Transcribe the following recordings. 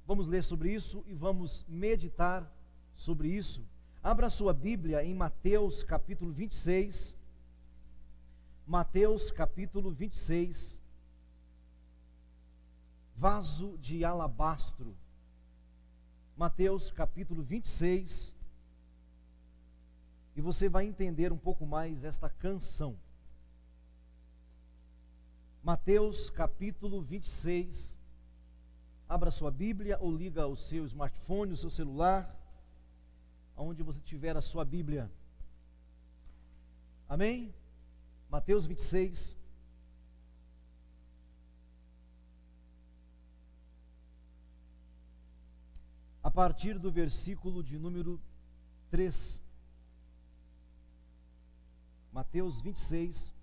Vamos ler sobre isso e vamos meditar sobre isso. Abra sua Bíblia em Mateus capítulo 26. Mateus capítulo 26. Vaso de alabastro. Mateus capítulo 26. E você vai entender um pouco mais esta canção. Mateus capítulo 26. Abra sua Bíblia ou liga o seu smartphone, o seu celular, aonde você tiver a sua Bíblia. Amém? Mateus 26. A partir do versículo de número 3. Mateus 26.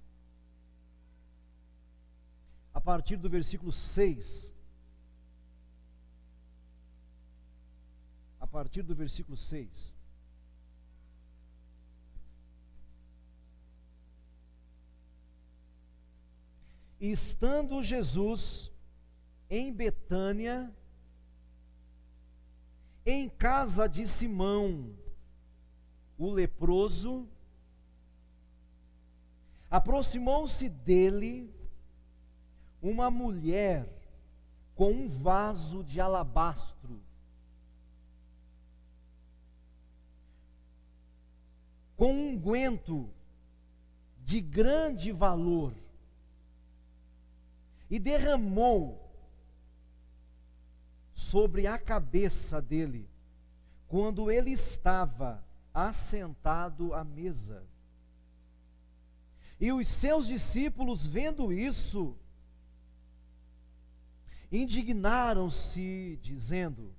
A partir do versículo 6. A partir do versículo 6. E estando Jesus em Betânia, em casa de Simão, o leproso, aproximou-se dele uma mulher com um vaso de alabastro, com um unguento de grande valor, e derramou sobre a cabeça dele, quando ele estava assentado à mesa. E os seus discípulos, vendo isso, indignaram-se, dizendo: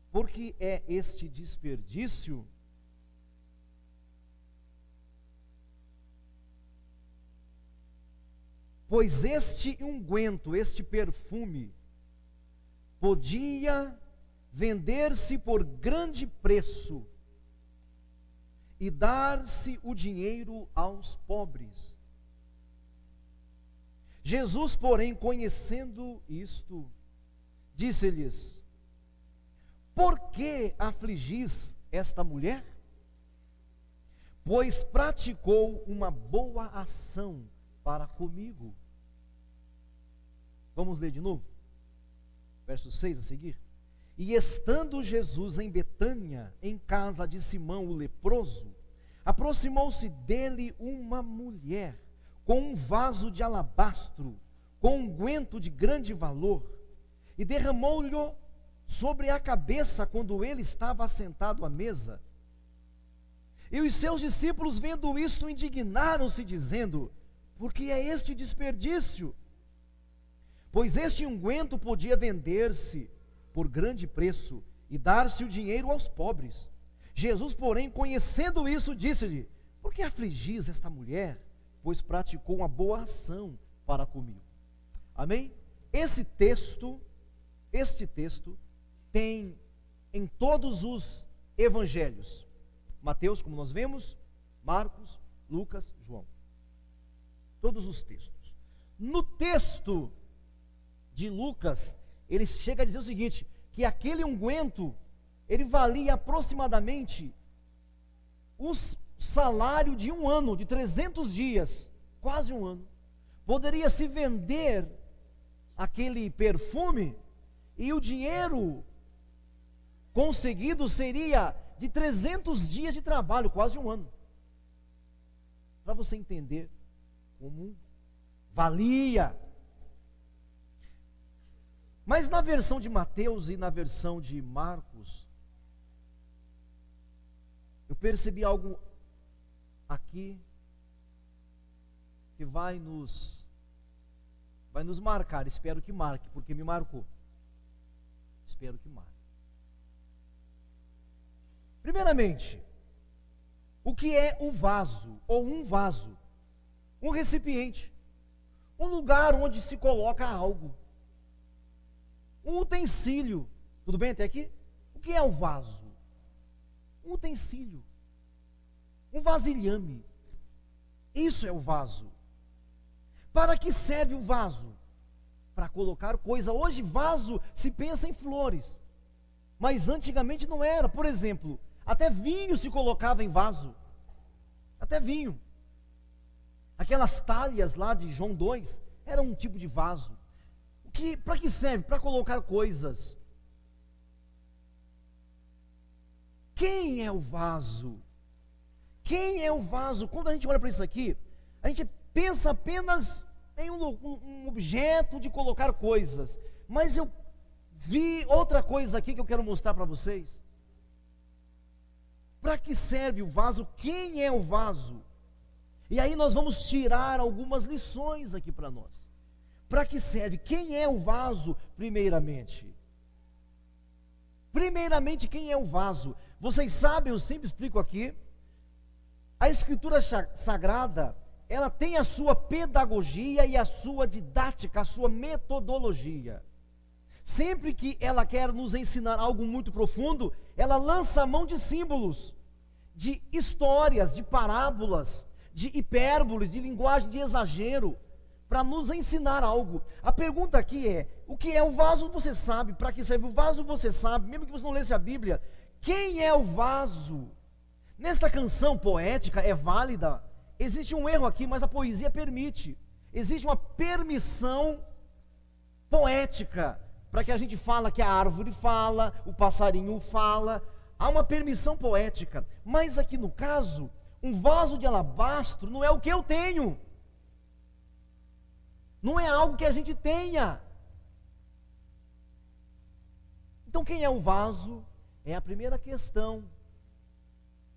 por que é este desperdício? Pois este unguento, este perfume, podia vender-se por grande preço e dar-se o dinheiro aos pobres. Jesus, porém, conhecendo isto, disse-lhes: por que afligis esta mulher? Pois praticou uma boa ação para comigo. Vamos ler de novo? Verso 6 a seguir. E estando Jesus em Betânia, em casa de Simão o leproso, aproximou-se dele uma mulher com um vaso de alabastro, com unguento de grande valor, e derramou-lhe sobre a cabeça quando ele estava assentado à mesa. E os seus discípulos, vendo isto, indignaram-se, dizendo: por que é este desperdício? Pois este unguento podia vender-se por grande preço e dar-se o dinheiro aos pobres. Jesus, porém, conhecendo isso, disse-lhe: por que afligis esta mulher? Pois praticou uma boa ação para comigo. Amém? Este texto tem em todos os evangelhos. Mateus, como nós vemos, Marcos, Lucas, João. Todos os textos. No texto de Lucas, ele chega a dizer o seguinte, que aquele unguento, ele valia aproximadamente o salário de um ano, de 300 dias, quase um ano. Poderia se vender aquele perfume e o dinheiro conseguido seria de 300 dias de trabalho, quase um ano. Para você entender como valia. Mas na versão de Mateus e na versão de Marcos, eu percebi algo aqui que vai nos marcar. Espero que marque, porque me marcou. Espero que marque. Primeiramente, o que é o vaso, ou um vaso? Um recipiente, um lugar onde se coloca algo, um utensílio. Tudo bem até aqui? O que é o vaso? Um utensílio, um vasilhame. Isso é o vaso. Para que serve o vaso? para colocar coisa. Hoje vaso se pensa em flores, mas antigamente não era. Por exemplo, até vinho se colocava em vaso, até vinho. Aquelas talhas lá de João 2 era um tipo de vaso. Para que serve? Para colocar coisas. Quem é o vaso? Quem é o vaso? Quando a gente olha para isso aqui, a gente pensa apenas em um objeto de colocar coisas. Mas eu vi outra coisa aqui que eu quero mostrar para vocês. Para que serve o vaso? Quem é o vaso? E aí nós vamos tirar algumas lições aqui para nós. Para que serve? Quem é o vaso, primeiramente? Primeiramente, quem é o vaso? Vocês sabem, eu sempre explico aqui, a Escritura Sagrada, ela tem a sua pedagogia e a sua didática, a sua metodologia. Sempre que ela quer nos ensinar algo muito profundo, ela lança a mão de símbolos, de histórias, de parábolas, de hipérboles, de linguagem de exagero, para nos ensinar algo. A pergunta aqui é: o que é o vaso você sabe, para que serve o vaso você sabe, mesmo que você não lesse a Bíblia. Quem é o vaso? Nesta canção poética é válida, existe um erro aqui, mas a poesia permite. Existe uma permissão poética, para que a gente fala que a árvore fala, o passarinho fala, há uma permissão poética. Mas aqui no caso, um vaso de alabastro não é o que eu tenho. Não é algo que a gente tenha. Então quem é o vaso? É a primeira questão.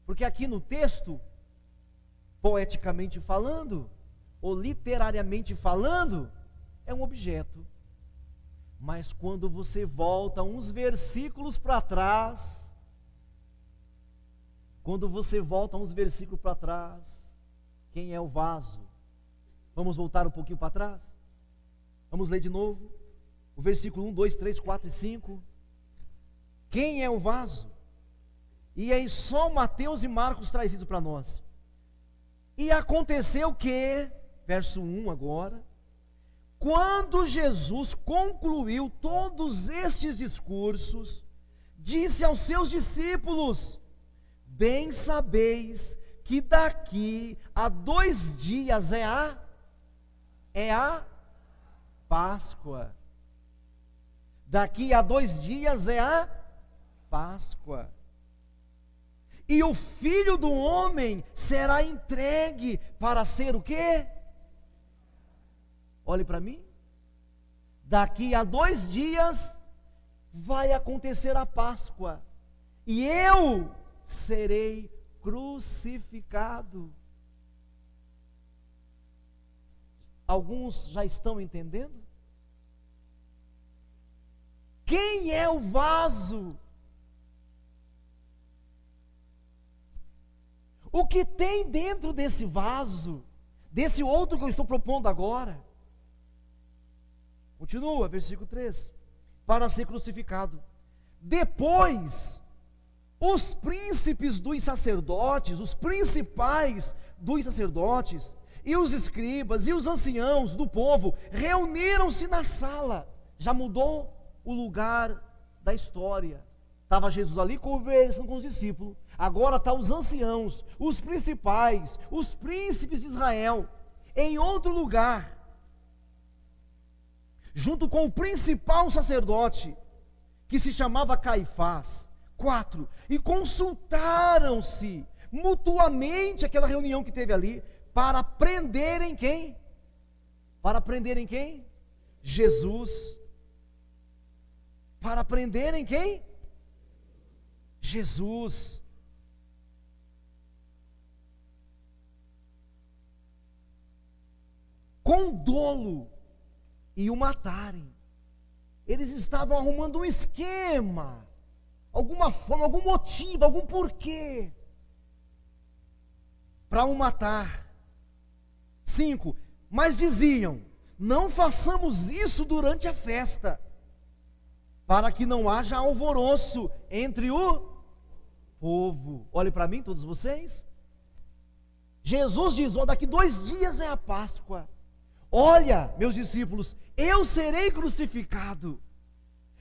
Porque aqui no texto, poeticamente falando, ou literariamente falando, é um objeto. Mas quando você volta uns versículos para trás, quem é o vaso? Vamos voltar um pouquinho para trás? Vamos ler de novo, o versículo 1, 2, 3, 4 e 5. Quem é o vaso? E aí só Mateus e Marcos traz isso para nós. E aconteceu que, verso 1 agora, quando Jesus concluiu todos estes discursos, disse aos seus discípulos: bem sabeis que daqui a 2 dias é a Páscoa. Daqui a 2 dias é a Páscoa. E o Filho do Homem será entregue para ser o quê? Olhe para mim. Daqui a 2 dias vai acontecer a Páscoa. E eu serei crucificado. Alguns já estão entendendo? Quem é o vaso? O que tem dentro desse vaso, desse outro que eu estou propondo agora? Continua, versículo 3. Para ser crucificado. Depois, os príncipes dos sacerdotes, os principais dos sacerdotes, e os escribas, e os anciãos do povo, reuniram-se na sala. Já mudou o lugar da história. Estava Jesus ali conversando com os discípulos. Agora está os anciãos, os principais, os príncipes de Israel, em outro lugar, junto com o principal sacerdote, que se chamava Caifás. 4. E consultaram-se mutuamente, aquela reunião que teve ali, para prenderem quem? Para prenderem quem? Jesus. Para prenderem quem? Jesus. Com dolo e o matarem. Eles estavam arrumando um esquema, alguma forma, algum motivo, algum porquê para o matar. 5. Mas diziam: não façamos isso durante a festa, para que não haja alvoroço entre o povo. Olhe para mim, todos vocês. Jesus diz: daqui 2 dias é a Páscoa. Olha, meus discípulos, eu serei crucificado.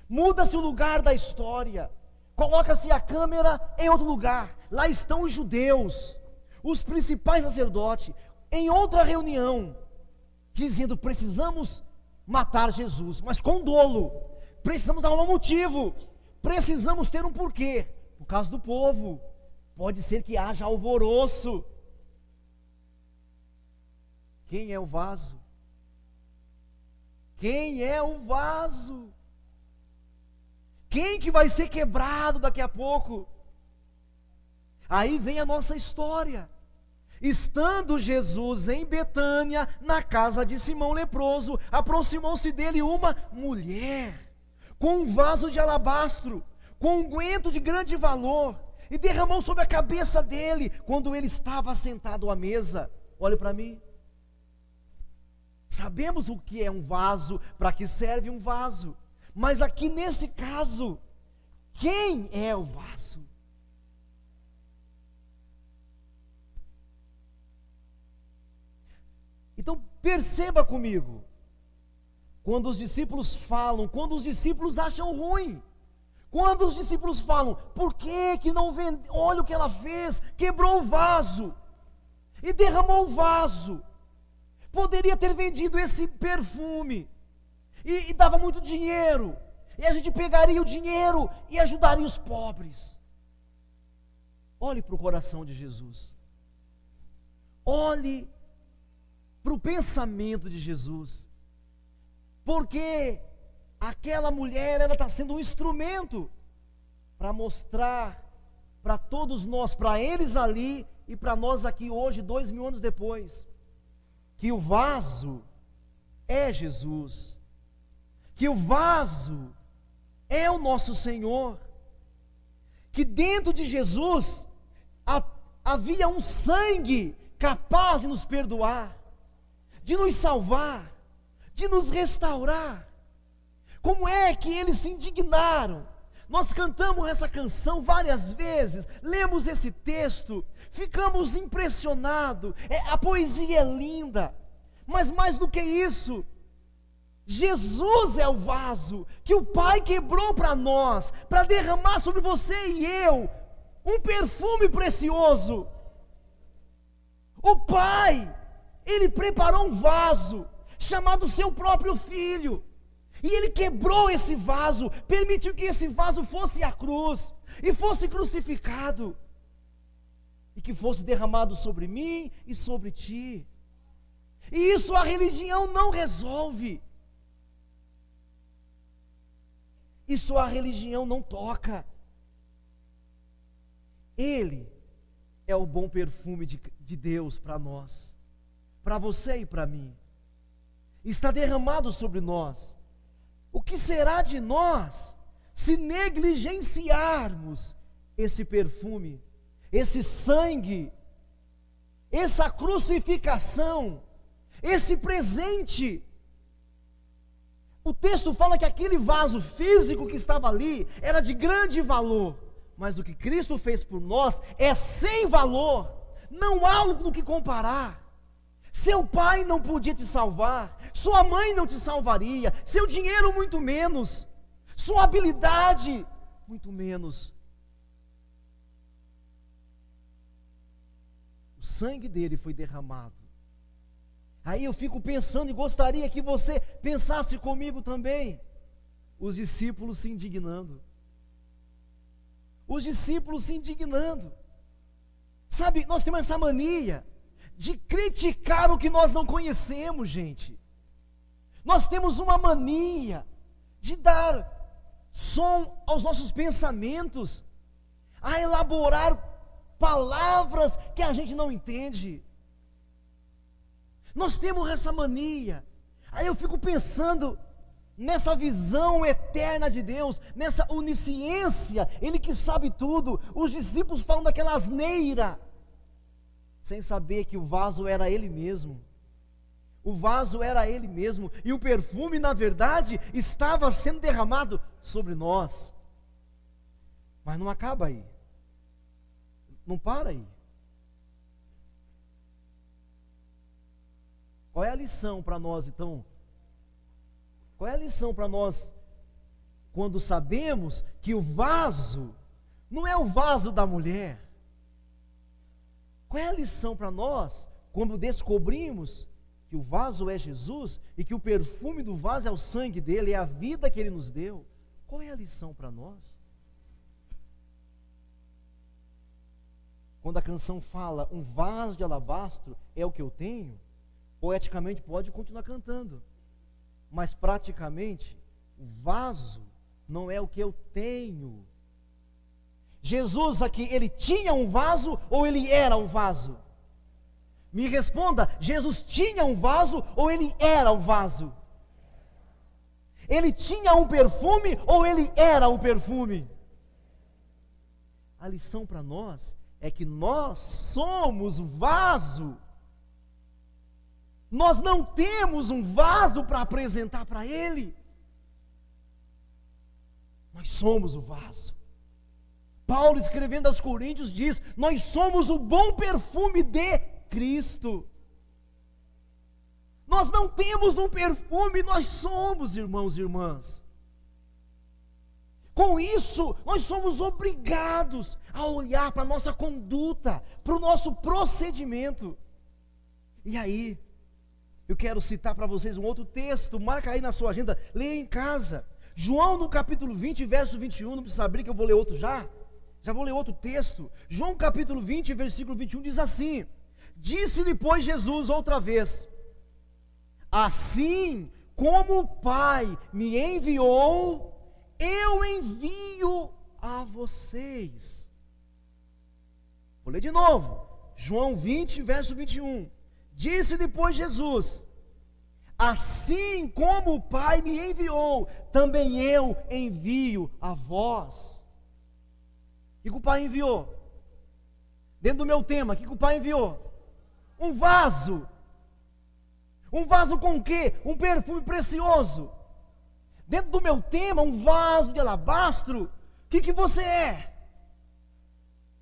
Muda-se o lugar da história, coloca-se a câmera em outro lugar. Lá estão os judeus, os principais sacerdotes, em outra reunião, dizendo: precisamos matar Jesus, mas com dolo, precisamos dar um motivo, precisamos ter um porquê, por causa do povo, pode ser que haja alvoroço. Quem é o vaso? Quem é o vaso? Quem que vai ser quebrado daqui a pouco? Aí vem a nossa história. Estando Jesus em Betânia, na casa de Simão leproso, aproximou-se dele uma mulher, com um vaso de alabastro, com unguento de grande valor, e derramou sobre a cabeça dele, quando ele estava sentado à mesa. Olhe para mim. Sabemos o que é um vaso, para que serve um vaso, mas aqui nesse caso, quem é o vaso? Então perceba comigo, quando os discípulos falam, quando os discípulos acham ruim, quando os discípulos falam: por que não vende? Olha o que ela fez, quebrou o vaso e derramou o vaso. Poderia ter vendido esse perfume e dava muito dinheiro, e a gente pegaria o dinheiro e ajudaria os pobres. Olhe para o coração de Jesus, olhe para o pensamento de Jesus, porque aquela mulher, ela está sendo um instrumento para mostrar para todos nós, para eles ali e para nós aqui hoje, 2000 anos depois, que o vaso é Jesus, que o vaso é o nosso Senhor, que dentro de Jesus havia um sangue capaz de nos perdoar, de nos salvar, de nos restaurar. Como é que eles se indignaram? Nós cantamos essa canção várias vezes, lemos esse texto, ficamos impressionados, a poesia é linda, mas mais do que isso, Jesus é o vaso que o Pai quebrou para nós, para derramar sobre você e eu um perfume precioso. O Pai, Ele preparou um vaso chamado seu próprio Filho, e Ele quebrou esse vaso, permitiu que esse vaso fosse à cruz e fosse crucificado, e que fosse derramado sobre mim e sobre ti. E isso a religião não resolve, isso a religião não toca. Ele é o bom perfume de Deus para nós, para você e para mim, está derramado sobre nós. O que será de nós se negligenciarmos esse perfume, esse sangue, essa crucificação, esse presente? O texto fala que aquele vaso físico que estava ali era de grande valor, mas o que Cristo fez por nós é sem valor, não há no que comparar. Seu pai não podia te salvar, sua mãe não te salvaria, seu dinheiro muito menos, sua habilidade muito menos. O sangue dele foi derramado. Aí eu fico pensando, e gostaria que você pensasse comigo também, os discípulos se indignando. Os discípulos se indignando. Sabe, nós temos essa mania de criticar o que nós não conhecemos, gente. Nós temos uma mania de dar som aos nossos pensamentos, a elaborar palavras que a gente não entende. Nós temos essa mania. Aí eu fico pensando nessa visão eterna de Deus, nessa onisciência, Ele que sabe tudo. Os discípulos falam daquela asneira, sem saber que o vaso era Ele mesmo. O vaso era Ele mesmo, e o perfume, na verdade, estava sendo derramado sobre nós. Mas não acaba aí, não para aí. Qual é a lição para nós, então, Qual é a lição para nós quando sabemos que o vaso não é o vaso da mulher? Qual é a lição para nós quando descobrimos que o vaso é Jesus e que o perfume do vaso é o sangue dele, é a vida que ele nos deu? Qual é a lição para nós? Quando a canção fala, um vaso de alabastro é o que eu tenho, poeticamente pode continuar cantando, mas praticamente, o vaso não é o que eu tenho. Jesus aqui, ele tinha um vaso ou ele era um vaso? Me responda, Jesus tinha um vaso ou ele era um vaso? Ele tinha um perfume ou ele era um perfume? A lição para nós é que nós somos o vaso. Nós não temos um vaso para apresentar para Ele. Nós somos o vaso. Paulo, escrevendo aos Coríntios, diz: nós somos o bom perfume de Cristo. Nós não temos um perfume, nós somos, irmãos e irmãs. Com isso, nós somos obrigados a olhar para a nossa conduta, para o nosso procedimento. E aí, eu quero citar para vocês um outro texto, marca aí na sua agenda, leia em casa. João no capítulo 20, verso 21, não precisa abrir que eu vou ler outro já vou ler outro texto. João capítulo 20, versículo 21 diz assim: disse-lhe, pois, Jesus outra vez: assim como o Pai me enviou, eu envio a vocês. Vou ler de novo. João 20, verso 21. Disse depois Jesus: assim como o Pai me enviou, também eu envio a vós. O que o Pai enviou? Dentro do meu tema, o que o Pai enviou? Um vaso. Um vaso com o quê? Um perfume precioso. Dentro do meu tema, um vaso de alabastro. O que você é?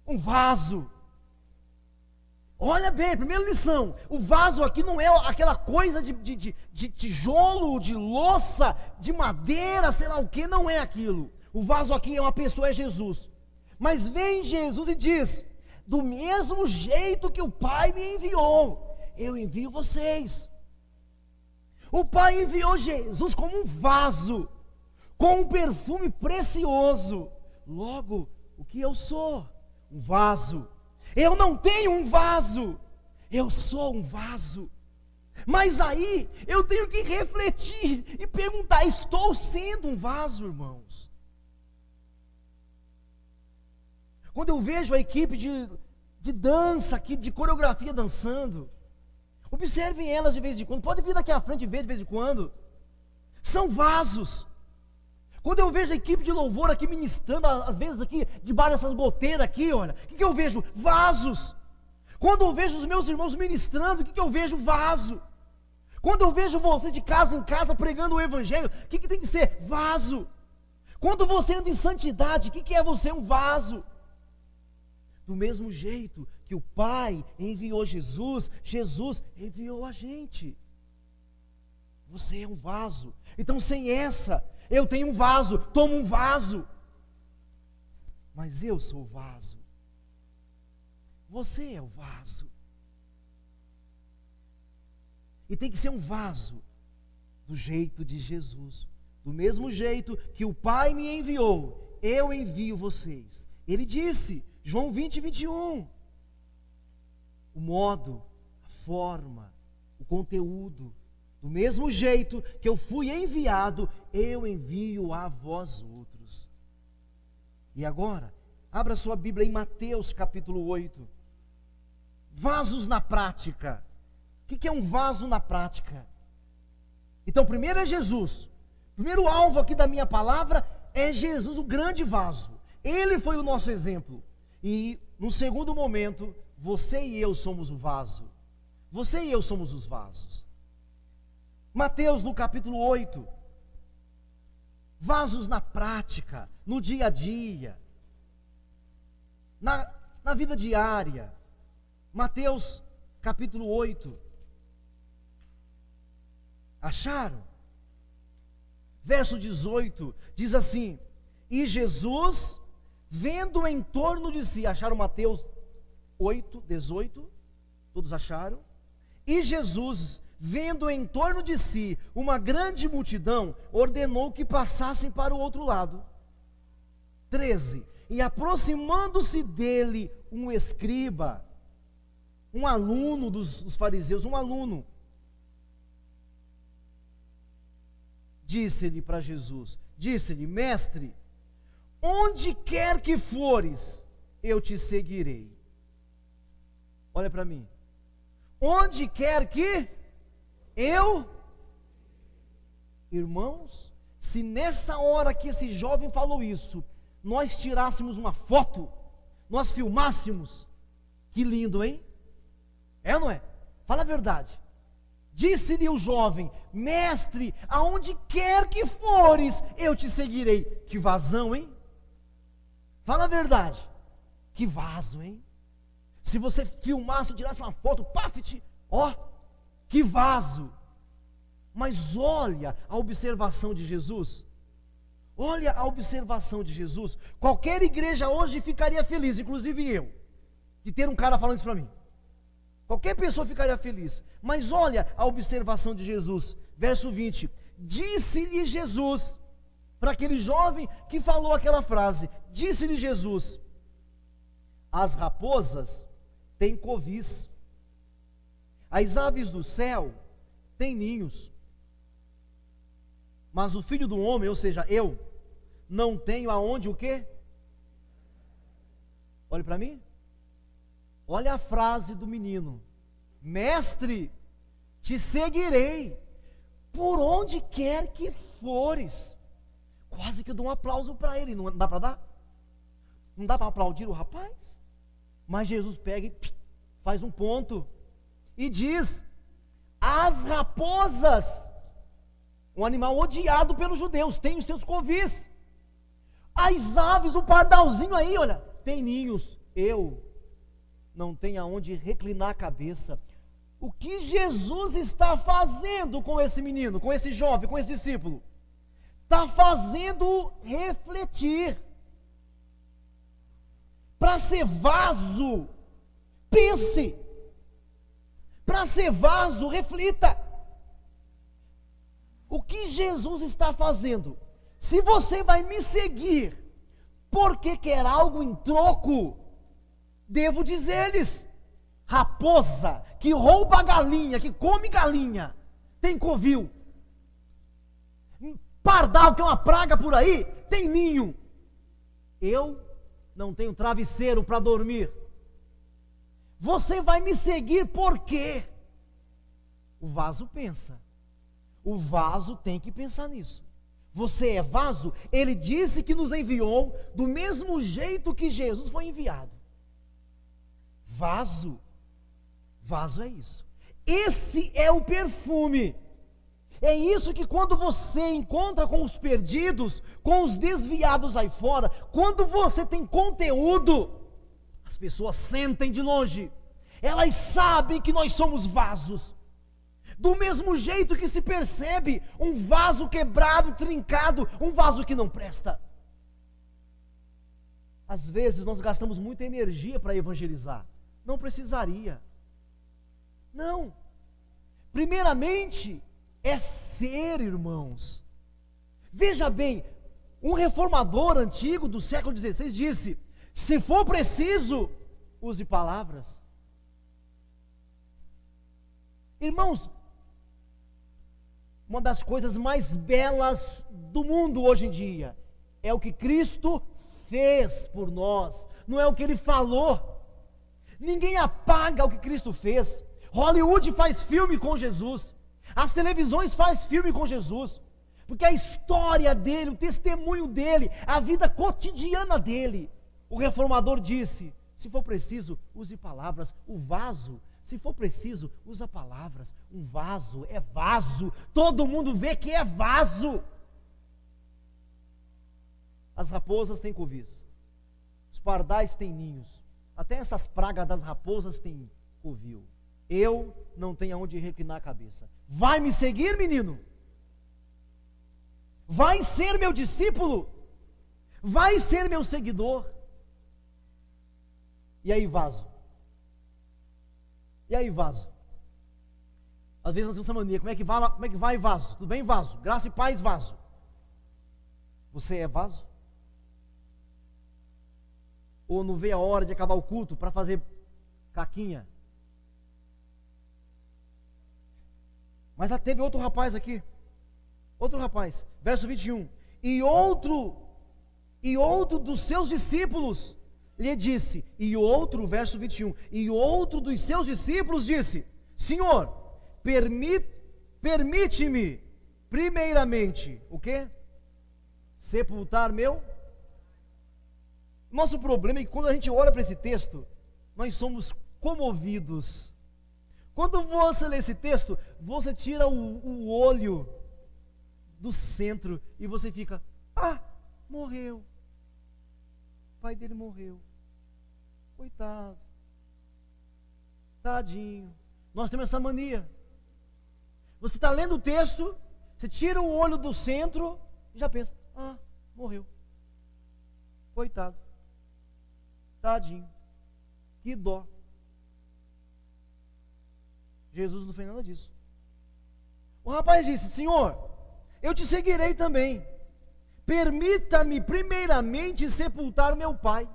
Um vaso. Olha bem, primeira lição: o vaso aqui não é aquela coisa de tijolo, de louça, de madeira, sei lá o que, não é aquilo. O vaso aqui é uma pessoa, é Jesus. Mas vem Jesus e diz: do mesmo jeito que o Pai me enviou, eu envio vocês. O Pai enviou Jesus como um vaso, com um perfume precioso. Logo, o que eu sou? Um vaso. Eu não tenho um vaso, eu sou um vaso. Mas aí, eu tenho que refletir e perguntar: estou sendo um vaso, irmãos? Quando eu vejo a equipe de dança aqui, de coreografia dançando, observem elas de vez em quando, pode vir daqui à frente e ver de vez em quando, são vasos. Quando eu vejo a equipe de louvor aqui ministrando, às vezes aqui, debaixo dessas goteiras aqui, olha, o que eu vejo? Vasos. Quando eu vejo os meus irmãos ministrando, o que eu vejo? Vaso. Quando eu vejo você de casa em casa pregando o evangelho, o que tem que ser? Vaso. Quando você anda em santidade, o que é você? Um vaso. Do mesmo jeito que o Pai enviou Jesus, Jesus enviou a gente. Você é um vaso. Então, sem essa, eu tenho um vaso, tomo um vaso, mas eu sou o vaso. Você é o vaso. E tem que ser um vaso do jeito de Jesus. Do mesmo jeito que o Pai me enviou, eu envio vocês. Ele disse, João 20, 21. O modo, a forma, o conteúdo. Do mesmo jeito que eu fui enviado, eu envio a vós outros. E agora, abra sua Bíblia em Mateus capítulo 8. Vasos na prática. O que é um vaso na prática? Então, primeiro é Jesus. Primeiro alvo aqui da minha palavra é Jesus, o grande vaso. Ele foi o nosso exemplo. E no segundo momento, você e eu somos o vaso. Você e eu somos os vasos. Mateus no capítulo 8. Vasos na prática, no dia a dia, na vida diária. Mateus capítulo 8. Acharam? verso 18, diz assim: e Jesus, vendo em torno de si, acharam Mateus 8, 18? Todos acharam? E Jesus, vendo em torno de si uma grande multidão, ordenou que passassem para o outro lado. 13. E aproximando-se dele um escriba, um aluno dos fariseus, um aluno, disse-lhe para Jesus, disse-lhe: mestre, onde quer que fores, eu te seguirei. Olha para mim. Onde quer que eu... Irmãos, se nessa hora que esse jovem falou isso, nós tirássemos uma foto, nós filmássemos, que lindo, hein? É ou não é? Fala a verdade. Disse-lhe o jovem: mestre, aonde quer que fores, eu te seguirei. Que vazão, hein? Fala a verdade. Que vaso, hein? Se você filmasse, tirasse uma foto, pafit, ó, que vaso. Mas olha a observação de Jesus. Olha a observação de Jesus. Qualquer igreja hoje ficaria feliz, inclusive eu, de ter um cara falando isso para mim. Qualquer pessoa ficaria feliz. Mas olha a observação de Jesus. Verso 20. Disse-lhe Jesus, para aquele jovem que falou aquela frase, disse-lhe Jesus: as raposas têm covis, as aves do céu têm ninhos, mas o Filho do Homem, ou seja, eu, não tenho aonde o quê? Olhe para mim. Olha a frase do menino: mestre, te seguirei por onde quer que fores. Quase que eu dou um aplauso para ele. Não dá para dar? Não dá para aplaudir o rapaz? Mas Jesus pega e faz um ponto e diz: as raposas, um animal odiado pelos judeus, tem os seus covis. As aves, o pardalzinho aí, olha, tem ninhos. Eu não tenho aonde reclinar a cabeça. O que Jesus está fazendo com esse menino, com esse jovem, com esse discípulo? Está fazendo refletir. Para ser vaso, pense. Para ser vaso, reflita. O que Jesus está fazendo? Se você vai me seguir porque quer algo em troco, devo dizer-lhes: raposa que rouba galinha, que come galinha, tem covil. Pardal, que é uma praga por aí, tem ninho. Eu não tenho travesseiro para dormir. Você vai me seguir por quê? O vaso pensa. O vaso tem que pensar nisso. Você é vaso? Ele disse que nos enviou do mesmo jeito que Jesus foi enviado. Vaso. Vaso é isso. Esse é o perfume. É isso que quando você encontra com os perdidos, com os desviados aí fora, quando você tem conteúdo, as pessoas sentem de longe. Elas sabem que nós somos vasos. Do mesmo jeito que se percebe um vaso quebrado, trincado, um vaso que não presta. Às vezes nós gastamos muita energia para evangelizar. Não precisaria. Não. Primeiramente, é ser, irmãos. Veja bem, um reformador antigo do século XVI disse: se for preciso, use palavras. Irmãos, uma das coisas mais belas do mundo hoje em dia é o que Cristo fez por nós, não é o que Ele falou. Ninguém apaga o que Cristo fez. Hollywood faz filme com Jesus. As televisões fazem filme com Jesus, porque a história dele, o testemunho dele, a vida cotidiana dele. O reformador disse: se for preciso, use palavras. O vaso, se for preciso, usa palavras. Um vaso é vaso, todo mundo vê que é vaso. As raposas têm covis, os pardais têm ninhos, até essas pragas das raposas têm covil. Eu não tenho aonde reclinar a cabeça. Vai me seguir, menino? vai ser meu discípulo, vai ser meu seguidor. E aí, vaso? E aí, vaso? Às vezes nós temos essa mania, como é que vai, vaso? Tudo bem, vaso? Graça e paz, vaso. Você é vaso? Ou não vê a hora de acabar o culto para fazer caquinha? Mas já teve outro rapaz aqui. Outro rapaz, verso 21. E outro dos seus discípulos lhe disse, verso 21, e outro dos seus discípulos disse, Senhor, permite-me, primeiramente, o quê? Sepultar meu? Nosso problema é que quando a gente olha para esse texto, nós somos comovidos. Quando você lê esse texto, você tira o olho do centro e você fica, morreu. O pai dele morreu. Coitado. Tadinho. Nós temos essa mania. Você está lendo o texto, você tira o olho do centro e já pensa, morreu. Coitado. Tadinho. Que dó. Jesus não fez nada disso. O rapaz disse, Senhor, eu te seguirei também. Permita-me primeiramente sepultar meu pai.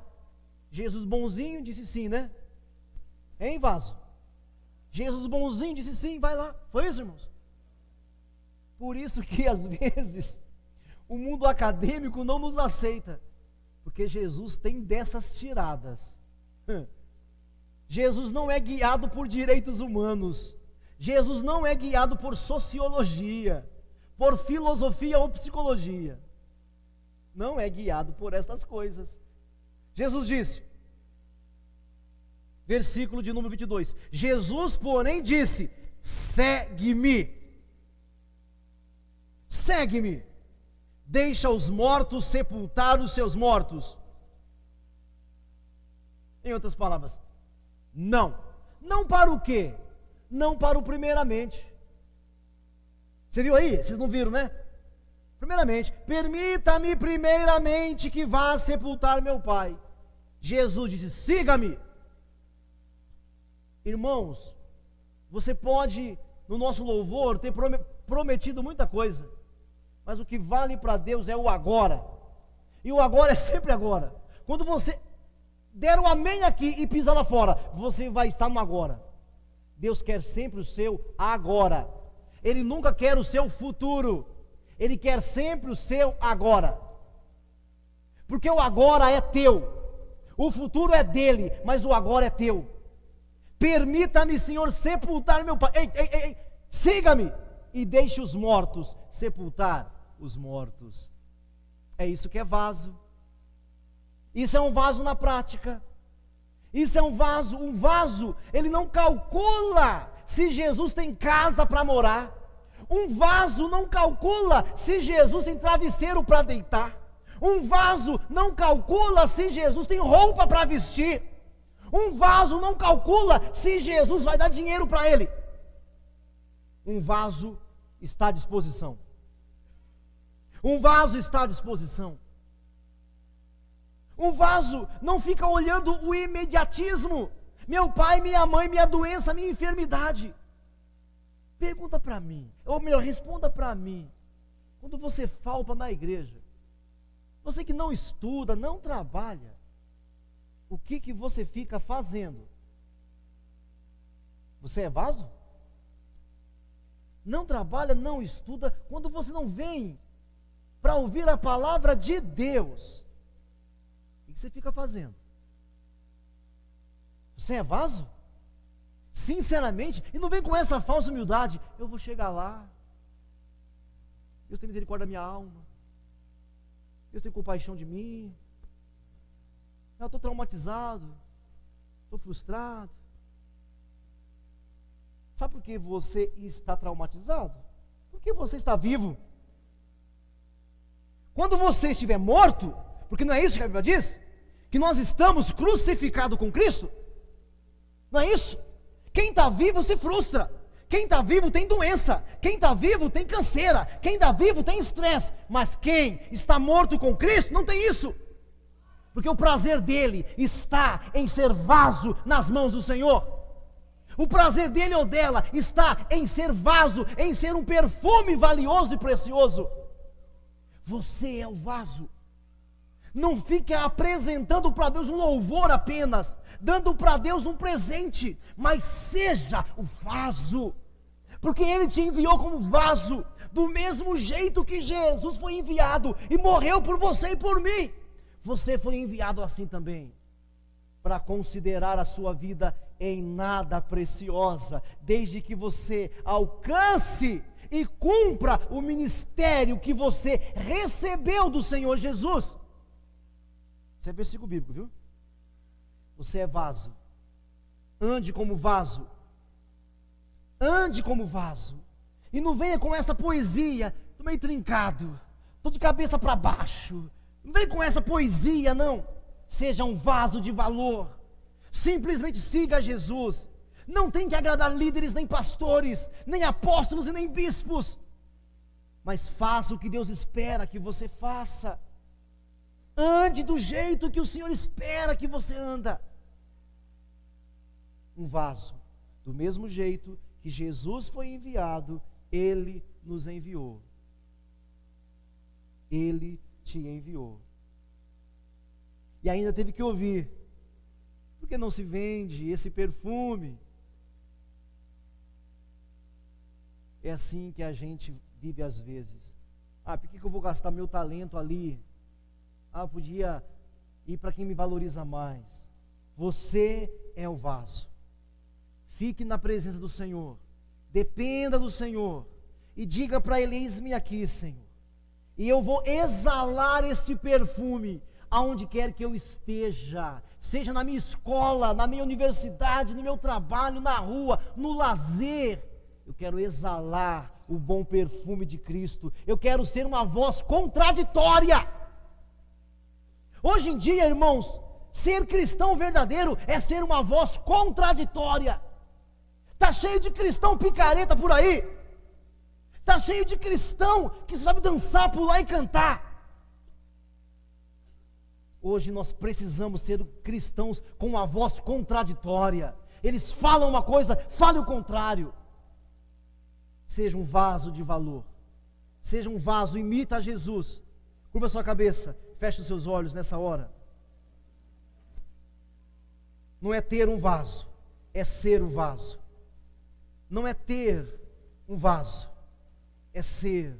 Jesus bonzinho disse sim, né? Hein, vaso? Jesus bonzinho disse sim, vai lá. Foi isso, irmãos? Por isso que às vezes o mundo acadêmico não nos aceita, porque Jesus tem dessas tiradas. Jesus não é guiado por direitos humanos. Jesus não é guiado por sociologia, por filosofia ou psicologia. Não é guiado por essas coisas. Jesus disse, versículo de número 22, Jesus, porém, disse, segue-me, segue-me, deixa os mortos sepultar os seus mortos. Em outras palavras, não para o quê? Não para o primeiramente. Você viu aí? Vocês não viram, né? Primeiramente, permita-me primeiramente que vá sepultar meu pai. Jesus disse, siga-me. Irmãos, você pode, no nosso louvor, ter prometido muita coisa, mas o que vale para Deus é o agora. E o agora é sempre agora. Quando você der o amém aqui e pisar lá fora, você vai estar no agora. Deus quer sempre o seu agora. Ele nunca quer o seu futuro. Ele quer sempre o seu agora. Porque o agora é teu. O futuro é dele, mas o agora é teu. Permita-me, Senhor, sepultar meu pai. Ei, siga-me e deixe os mortos sepultar os mortos. É isso que é vaso. Isso é um vaso na prática. Isso é um vaso, ele não calcula se Jesus tem casa para morar. Um vaso não calcula se Jesus tem travesseiro para deitar. Um vaso não calcula se Jesus tem roupa para vestir. Um vaso não calcula se Jesus vai dar dinheiro para ele. Um vaso está à disposição. Um vaso está à disposição. Um vaso não fica olhando o imediatismo. Meu pai, minha mãe, minha doença, minha enfermidade. Pergunta para mim, ou melhor, responda para mim. Quando você falta na igreja, você que não estuda, não trabalha, o que você fica fazendo? Você é vaso? Não trabalha, não estuda, quando você não vem para ouvir a palavra de Deus, o que você fica fazendo? Você é vaso? Sinceramente, e não vem com essa falsa humildade, eu vou chegar lá, Deus tem misericórdia da minha alma, Deus tem compaixão de mim, eu estou traumatizado, estou frustrado. Sabe por que você está traumatizado? Porque você está vivo. Quando você estiver morto, porque não é isso que a Bíblia diz? Que nós estamos crucificados com Cristo? Não é isso? Quem está vivo se frustra. Quem está vivo tem doença, quem está vivo tem canseira, quem está vivo tem estresse, mas quem está morto com Cristo não tem isso, porque o prazer dele está em ser vaso nas mãos do Senhor. O prazer dele ou dela está em ser vaso, em ser um perfume valioso e precioso. Você é o vaso. Não fique apresentando para Deus um louvor apenas, dando para Deus um presente, mas seja o vaso, porque Ele te enviou como vaso, do mesmo jeito que Jesus foi enviado e morreu por você e por mim. Você foi enviado assim também, para considerar a sua vida em nada preciosa, desde que você alcance e cumpra o ministério que você recebeu do Senhor Jesus. Isso é versículo bíblico, viu? Você é vaso. Ande como vaso. Ande como vaso. E não venha com essa poesia, tô meio trincado, tô de cabeça para baixo. Não vem com essa poesia, não. Seja um vaso de valor. Simplesmente siga Jesus. Não tem que agradar líderes, nem pastores, nem apóstolos e nem bispos. Mas faça o que Deus espera que você faça. Ande do jeito que o Senhor espera que você anda. Um vaso. Do mesmo jeito que Jesus foi enviado, Ele nos enviou. Ele te enviou. E ainda teve que ouvir: por que não se vende esse perfume? É assim que a gente vive às vezes. Por que eu vou gastar meu talento ali? Eu podia ir para quem me valoriza mais. Você é o vaso. Fique na presença do Senhor. Dependa do Senhor. E diga para Ele: eis-me aqui, Senhor. E eu vou exalar este perfume aonde quer que eu esteja, seja na minha escola, na minha universidade, no meu trabalho, na rua, no lazer. Eu quero exalar o bom perfume de Cristo. Eu quero ser uma voz contraditória. Hoje em dia, irmãos, ser cristão verdadeiro é ser uma voz contraditória. Está cheio de cristão picareta por aí. Está cheio de cristão que sabe dançar, pular e cantar. Hoje nós precisamos ser cristãos com uma voz contraditória. Eles falam uma coisa, fale o contrário. Seja um vaso de valor. Seja um vaso, imita a Jesus. Curva sua cabeça, feche os seus olhos nessa hora. Não é ter um vaso, é ser o vaso. Não é ter um vaso, é ser